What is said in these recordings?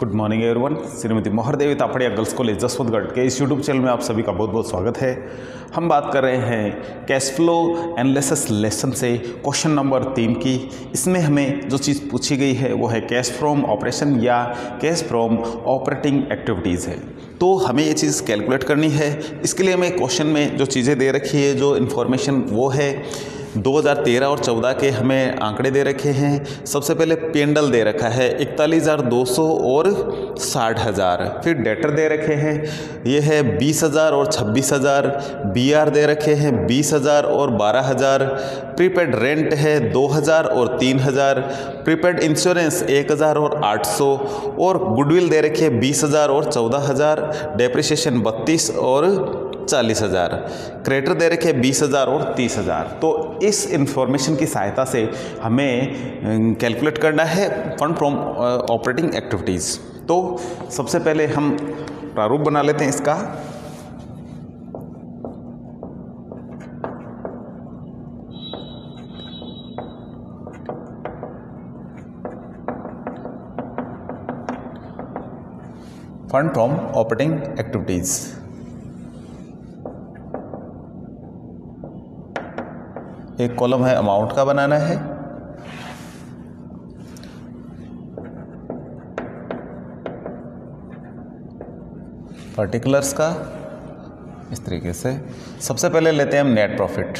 Good morning everyone. Shrimati Mohardevi Tapadia girls college Jaswantgarh के इस YouTube channel में आप सभी का बहुत बहुत स्वागत है। हम बात कर रहे हैं कैश फ्लो एनालिसिस लेसन से क्वेश्चन नंबर 3 की। इसमें हमें जो चीज़ पूछी गई है वो है कैश फ्रॉम ऑपरेशन या कैश फ्रॉम ऑपरेटिंग एक्टिविटीज़ है। तो हमें ये चीज़ कैलकुलेट करनी है। इसके लिए हमें क्वेश्चन में जो चीज़ें दे रखी है, जो इन्फॉर्मेशन वो है 2013 और 14 के हमें आंकड़े दे रखे हैं। सबसे पहले पेंडल दे रखा है 41,200 और 60,000। फिर डेटर दे रखे हैं, ये है 20,000 और 26,000। बीआर दे रखे हैं 20,000 और 12,000। प्रीपेड रेंट है 2,000 और 3,000। प्रीपेड इंश्योरेंस 1,000 और 800 और गुडविल दे रखे हैं 20,000 और 14,000। डेप्रिसिएशन 32 और 40,000। क्रेडिटर दे रखे 20,000 और 30,000। तो इस इंफॉर्मेशन की सहायता से हमें कैलकुलेट करना है फंड फ्रॉम ऑपरेटिंग एक्टिविटीज़। तो सबसे पहले हम प्रारूप बना लेते हैं इसका। Fund from operating activities. एक कॉलम है अमाउंट का बनाना है, पर्टिकुलर्स का इस तरीके से। सबसे पहले लेते हैं हम नेट प्रॉफिट।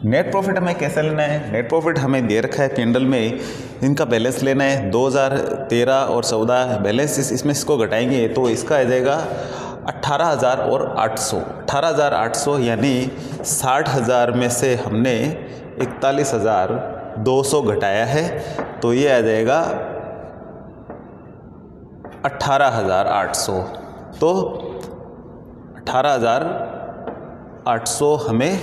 नेट प्रॉफिट हमें कैसे लेना है? नेट प्रॉफिट हमें दे रखा है कैंडल में, इनका बैलेंस लेना है 2013 और 14 बैलेंस। इसमें इसको घटाएंगे तो इसका आ जाएगा 18,000 और 800। 18,800 यानी 60,000 में से हमने 41,200 घटाया है, तो ये आ जाएगा 18,800। तो 18,800 हमें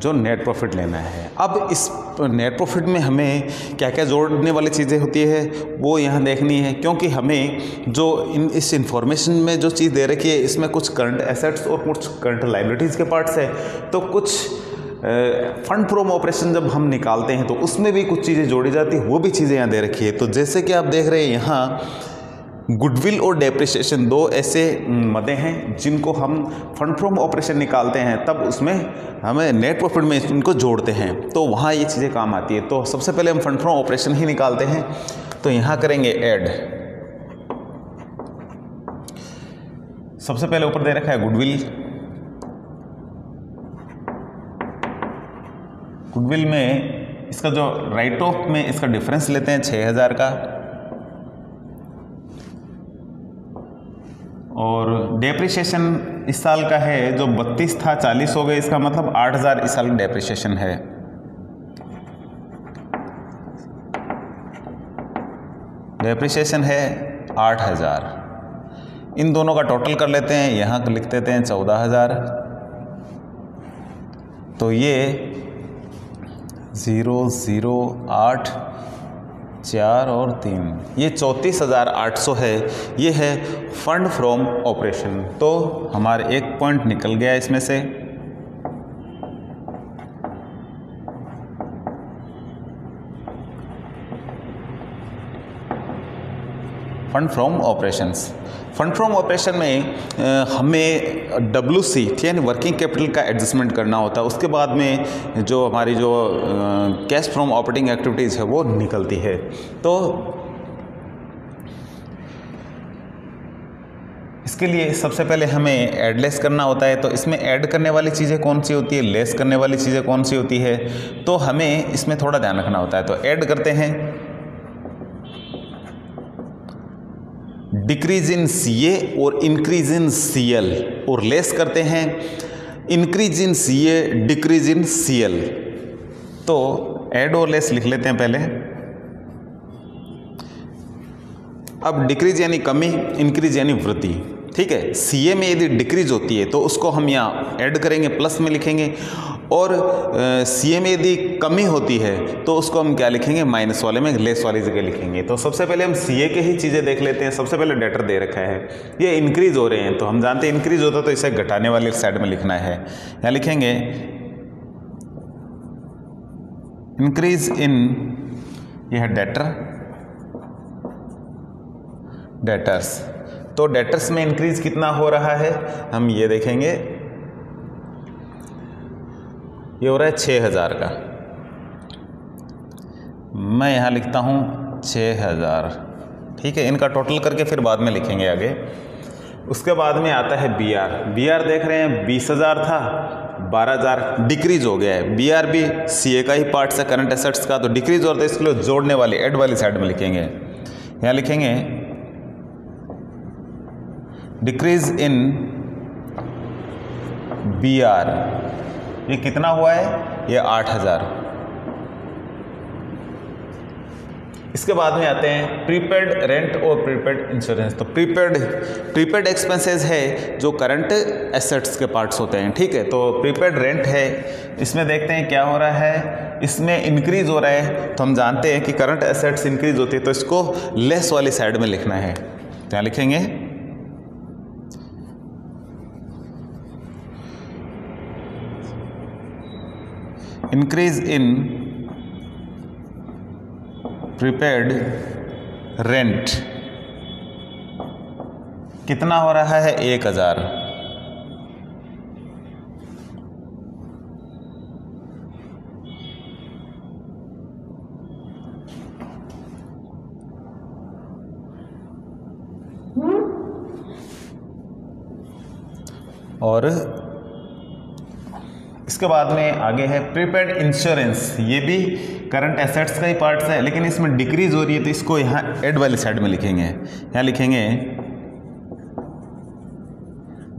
जो नेट प्रॉफिट लेना है। अब इस नेट प्रॉफिट में हमें क्या क्या जोड़ने वाली चीज़ें होती है वो यहाँ देखनी है, क्योंकि हमें जो इस इंफॉर्मेशन में जो चीज़ दे रखी है इसमें कुछ करंट एसेट्स और कुछ करंट लायबिलिटीज़ के पार्ट्स है। तो कुछ फंड फ्रॉम ऑपरेशन जब हम निकालते हैं तो उसमें भी कुछ चीज़ें जोड़ी जाती है, वो भी चीज़ें यहाँ दे रखी है। तो जैसे कि आप देख रहे हैं यहाँ गुडविल और डेप्रिसिएशन दो ऐसे मदे हैं जिनको हम फंड फ्रॉम ऑपरेशन निकालते हैं, तब उसमें हमें नेट प्रॉफिट में इनको जोड़ते हैं, तो वहाँ ये चीज़ें काम आती है। तो सबसे पहले हम फंड फ्रॉम ऑपरेशन ही निकालते हैं। तो यहाँ करेंगे ऐड। सबसे पहले ऊपर दे रखा है गुडविल। गुडविल में इसका जो राइट ऑफ में इसका डिफरेंस लेते हैं 6,000 का, और डेप्रिसिएशन इस साल का है जो 32 था 40 हो गए, इसका मतलब 8,000 इस साल डेप्रिसिएशन है। डेप्रिसिएशन है 8,000। इन दोनों का टोटल कर लेते हैं, यहाँ लिख देते हैं 14,000। तो ये 0, 0, 8, 4 और 3, ये 34,800 है। ये है फंड फ्रॉम ऑपरेशन। तो हमारे एक पॉइंट निकल गया इसमें से। Fund from operations. Fund from operation में हमें WC यानी वर्किंग कैपिटल का एडजस्टमेंट करना होता है। उसके बाद में जो हमारी जो कैश फ्रॉम ऑपरेटिंग एक्टिविटीज़ है वो निकलती है। तो इसके लिए सबसे पहले हमें ऐड लेस करना होता है। तो इसमें ऐड करने वाली चीज़ें कौन सी होती है, लेस करने वाली चीज़ें कौन सी होती है, तो हमें इसमें थोड़ा ध्यान रखना होता है। तो ऐड करते हैं डिक्रीज इन CA और इंक्रीज इन CL, और लेस करते हैं increase in CA decrease in CL। तो ऐड और लेस लिख लेते हैं पहले। अब डिक्रीज यानी कमी, इंक्रीज यानी वृद्धि। ठीक है, CA में यदि डिक्रीज होती है तो उसको हम यहाँ ऐड करेंगे, प्लस में लिखेंगे, और CA में यदि कमी होती है तो उसको हम क्या लिखेंगे, माइनस वाले में, लेस वाली जगह लिखेंगे। तो सबसे पहले हम CA के ही चीज़ें देख लेते हैं। सबसे पहले डेटर दे रखा है, ये इंक्रीज हो रहे हैं, तो हम जानते हैं इंक्रीज होता तो इसे घटाने वाले साइड में लिखना है। यहाँ लिखेंगे इंक्रीज इन ये है डेटर्स। तो डेटर्स में इंक्रीज कितना हो रहा है हम ये देखेंगे, ये हो रहा है 6000 का। मैं यहाँ लिखता हूँ 6000, ठीक है। इनका टोटल करके फिर बाद में लिखेंगे आगे। उसके बाद में आता है BR देख रहे हैं 20000 था, 12000 डिक्रीज हो गया है। BR भी CA का ही पार्ट है, करंट एसेट्स का, तो डिक्रीज होता है, इसके लिए जोड़ने वाली ऐड वाली साइड में लिखेंगे। यहाँ लिखेंगे डिक्रीज इन BR, ये कितना हुआ है, ये 8000। इसके बाद में आते हैं प्रीपेड रेंट और प्रीपेड इंश्योरेंस। तो प्रीपेड एक्सपेंसेस है जो करंट एसेट्स के पार्ट्स होते हैं, ठीक है। तो प्रीपेड रेंट है, इसमें देखते हैं क्या हो रहा है, इसमें इंक्रीज हो रहा है। तो हम जानते हैं कि करंट एसेट्स इंक्रीज होती है, तो इसको लेस वाली साइड में लिखना है। तो यहाँ लिखेंगे इंक्रीज इन प्रीपेड रेंट कितना हो रहा है, 1000। और इसके बाद में आगे है प्रीपेड इंश्योरेंस। ये भी करंट एसेट्स का ही पार्ट है, लेकिन इसमें डिक्रीज हो रही है, तो इसको यहाँ ऐड वाली साइड में लिखेंगे। यहाँ लिखेंगे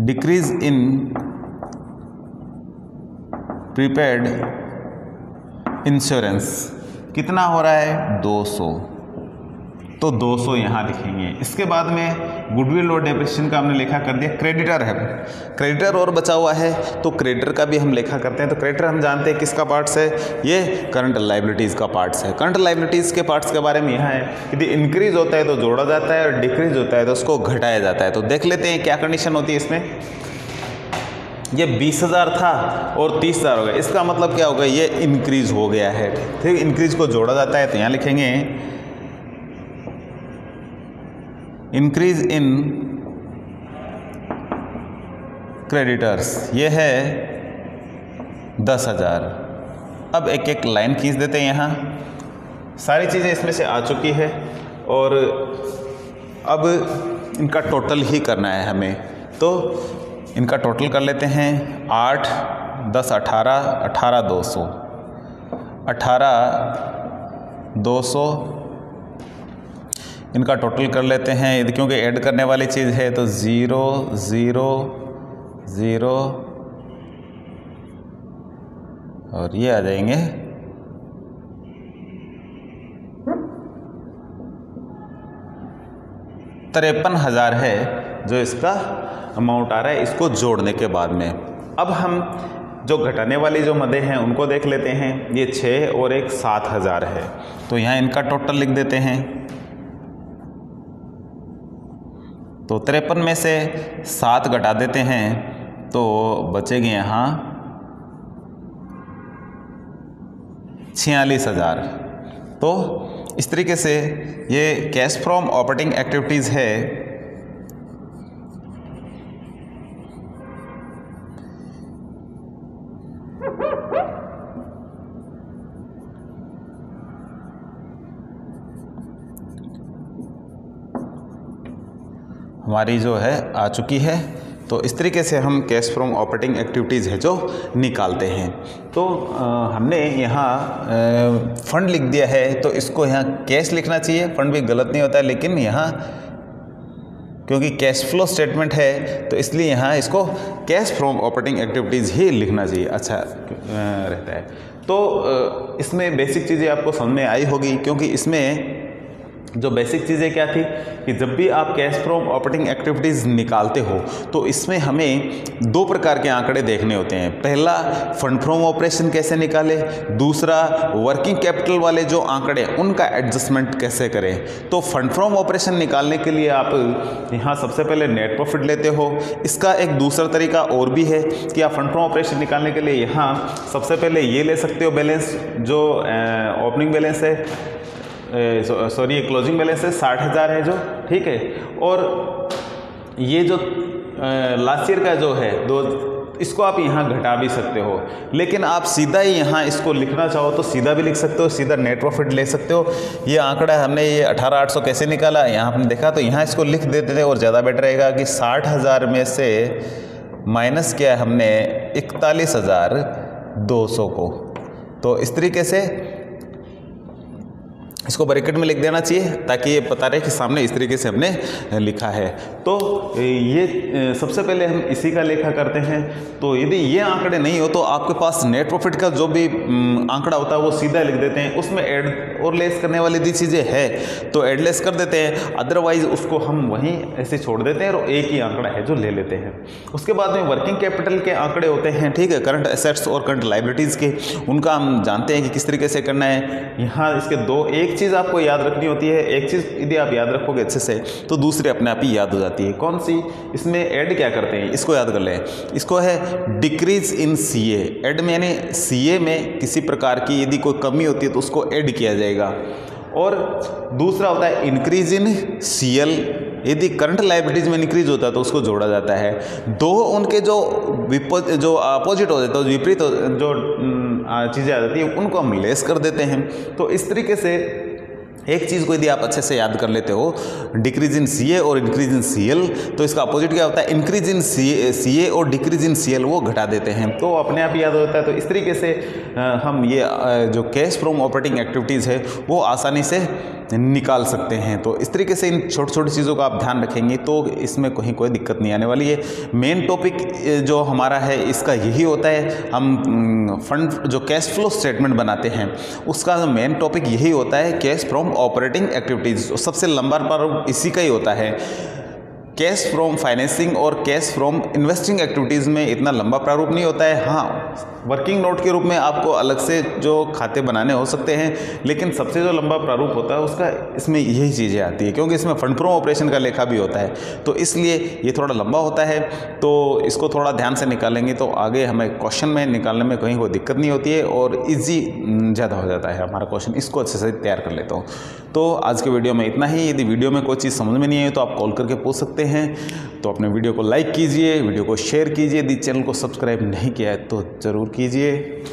डिक्रीज इन प्रीपेड इंश्योरेंस कितना हो रहा है, 200। तो 200 यहाँ लिखेंगे। इसके बाद में गुडविल और डेप्रिसिएशन का हमने लेखा कर दिया। क्रेडिटर है, क्रेडिटर और बचा हुआ है, तो क्रेडिटर का भी हम लेखा करते हैं। तो क्रेडिटर हम जानते हैं किसका पार्ट्स है, ये करंट लाइबिलिटीज़ का पार्ट्स है। करंट लाइबिलिटीज़ के पार्ट्स के बारे में यहाँ है यदि इंक्रीज होता है तो जोड़ा जाता है, और डिक्रीज होता है तो उसको घटाया जाता है। तो देख लेते हैं क्या कंडीशन होती है इसमें। ये 20000 था और 30000 हो गया, इसका मतलब क्या होगा, ये इंक्रीज हो गया है, ठीक। इंक्रीज को जोड़ा जाता है, तो यहाँ लिखेंगे इंक्रीज इन क्रेडिटर्स, ये है 10,000। अब एक एक लाइन खींच देते हैं। यहाँ सारी चीज़ें इसमें से आ चुकी है और अब इनका टोटल ही करना है हमें, तो इनका टोटल कर लेते हैं। 8, 10, 18, 18,200, 18,200 इनका टोटल कर लेते हैं। यदि क्योंकि ऐड करने वाली चीज़ है तो 0, 0, 0 और ये आ जाएंगे 53,000 है जो इसका अमाउंट आ रहा है, इसको जोड़ने के बाद में। अब हम जो घटाने वाली जो मदें हैं उनको देख लेते हैं। ये 6 और एक 7,000 है, तो यहाँ इनका टोटल लिख देते हैं। तो 53 में से 7 घटा देते हैं तो बचेंगे यहाँ 46,000। तो इस तरीके से ये कैश फ्रॉम ऑपरेटिंग एक्टिविटीज़ है। हमारी जो है आ चुकी है। तो इस तरीके से हम कैश फ्रॉम ऑपरेटिंग एक्टिविटीज़ है जो निकालते हैं। तो हमने यहाँ फ़ंड लिख दिया है, तो इसको यहाँ कैश लिखना चाहिए, फ़ंड भी गलत नहीं होता है, लेकिन यहाँ क्योंकि कैश फ्लो स्टेटमेंट है तो इसलिए यहाँ इसको कैश फ्रॉम ऑपरेटिंग एक्टिविटीज़ ही लिखना चाहिए, अच्छा रहता है। तो इसमें बेसिक चीज़ें आपको समझ में आई होगी, क्योंकि इसमें जो बेसिक चीज़ें क्या थी कि जब भी आप कैश फ्रॉम ऑपरेटिंग एक्टिविटीज़ निकालते हो तो इसमें हमें 2 प्रकार के आंकड़े देखने होते हैं। पहला फंड फ्रॉम ऑपरेशन कैसे निकाले, दूसरा वर्किंग कैपिटल वाले जो आंकड़े उनका एडजस्टमेंट कैसे करें। तो फंड फ्रॉम ऑपरेशन निकालने के लिए आप यहाँ सबसे पहले नेट प्रॉफिट लेते हो। इसका एक दूसरा तरीका और भी है कि आप फंड फ्रॉम ऑपरेशन निकालने के लिए यहाँ सबसे पहले ये ले सकते हो बैलेंस, जो ओपनिंग बैलेंस है, सॉरी ये क्लोजिंग बैलेंस है 60,000 है जो, ठीक है। और ये जो लास्ट ईयर का जो है इसको आप यहाँ घटा भी सकते हो, लेकिन आप सीधा ही यहाँ इसको लिखना चाहो तो सीधा भी लिख सकते हो, सीधा नेट प्रॉफिट ले सकते हो। ये आंकड़ा हमने ये 18,800 कैसे निकाला यहाँ आपने देखा, तो यहाँ इसको लिख देते थे और ज़्यादा बेटर रहेगा कि 60,000 में से माइनस किया है हमने 41,200 को। तो इस तरीके से इसको ब्रैकेट में लिख देना चाहिए ताकि ये पता रहे कि सामने इस तरीके से हमने लिखा है। तो ये सबसे पहले हम इसी का लेखा करते हैं। तो यदि ये आंकड़े नहीं हो तो आपके पास नेट प्रॉफिट का जो भी आंकड़ा होता है वो सीधा लिख देते हैं, उसमें ऐड और लेस करने वाली दी चीज़ें है तो ऐड लेस कर देते हैं, अदरवाइज उसको हम वहीं ऐसे छोड़ देते हैं और एक ही आंकड़ा है जो ले लेते हैं। उसके बाद में वर्किंग कैपिटल के आंकड़े होते हैं, ठीक है, करंट एसेट्स और करंट लाइबिलिटीज़ के, उनका हम जानते हैं कि किस तरीके से करना है। यहाँ इसके एक चीज़ आपको याद रखनी होती है, एक चीज़ यदि आप याद रखोगे अच्छे से तो दूसरी अपने आप ही याद हो जाती है। कौन सी? इसमें ऐड क्या करते हैं, इसको याद कर लें। इसको है डिक्रीज इन सीए। ऐड में यानी सीए में किसी प्रकार की यदि कोई कमी होती है तो उसको ऐड किया जाएगा। और दूसरा होता है इंक्रीज इन सीएल, यदि करंट लाइबिलिटीज में इंक्रीज होता है तो उसको जोड़ा जाता है। दो उनके जो अपोजिट हो जाते हैं, विपरीत जो चीज़ें आ जाती है उनको हम लेस कर देते हैं। तो इस तरीके से एक चीज़ को यदि आप अच्छे से याद कर लेते हो, डिक्रीज इन सीए और इंक्रीज इन सीएल, तो इसका अपोजिट क्या होता है? इंक्रीज इन सीए और डिक्रीज इन सीएल वो घटा देते हैं, तो अपने आप याद होता है। तो इस तरीके से हम ये जो कैश फ्रॉम ऑपरेटिंग एक्टिविटीज़ है वो आसानी से निकाल सकते हैं। तो इस तरीके से इन छोटी छोटी चीज़ों का आप ध्यान रखेंगे तो इसमें कहीं कोई दिक्कत नहीं आने वाली है। मेन टॉपिक जो हमारा है इसका यही होता है, हम फंड जो कैश फ्लो स्टेटमेंट बनाते हैं उसका मेन टॉपिक यही होता है कैश फ्रॉम ऑपरेटिंग एक्टिविटीज़। सबसे लंबा प्रारूप इसी का ही होता है। कैश फ्रॉम फाइनेंसिंग और कैश फ्रॉम इन्वेस्टिंग एक्टिविटीज़ में इतना लंबा प्रारूप नहीं होता है। हाँ, वर्किंग नोट के रूप में आपको अलग से जो खाते बनाने हो सकते हैं, लेकिन सबसे जो लंबा प्रारूप होता है उसका इसमें यही चीज़ें आती है, क्योंकि इसमें फंड फ्लो ऑपरेशन का लेखा भी होता है, तो इसलिए ये थोड़ा लंबा होता है। तो इसको थोड़ा ध्यान से निकालेंगे तो आगे हमें क्वेश्चन में निकालने में कहीं कोई दिक्कत नहीं होती है और ईजी ज़्यादा हो जाता है हमारा क्वेश्चन। इसको अच्छे से तैयार कर लेता हूँ। तो आज के वीडियो में इतना ही। यदि वीडियो में कोई चीज़ समझ में नहीं आई तो आप कॉल करके पूछ सकते हैं। तो अपने वीडियो को लाइक कीजिए, वीडियो को शेयर कीजिए, यदि चैनल को सब्सक्राइब नहीं किया है तो ज़रूर कीजिए।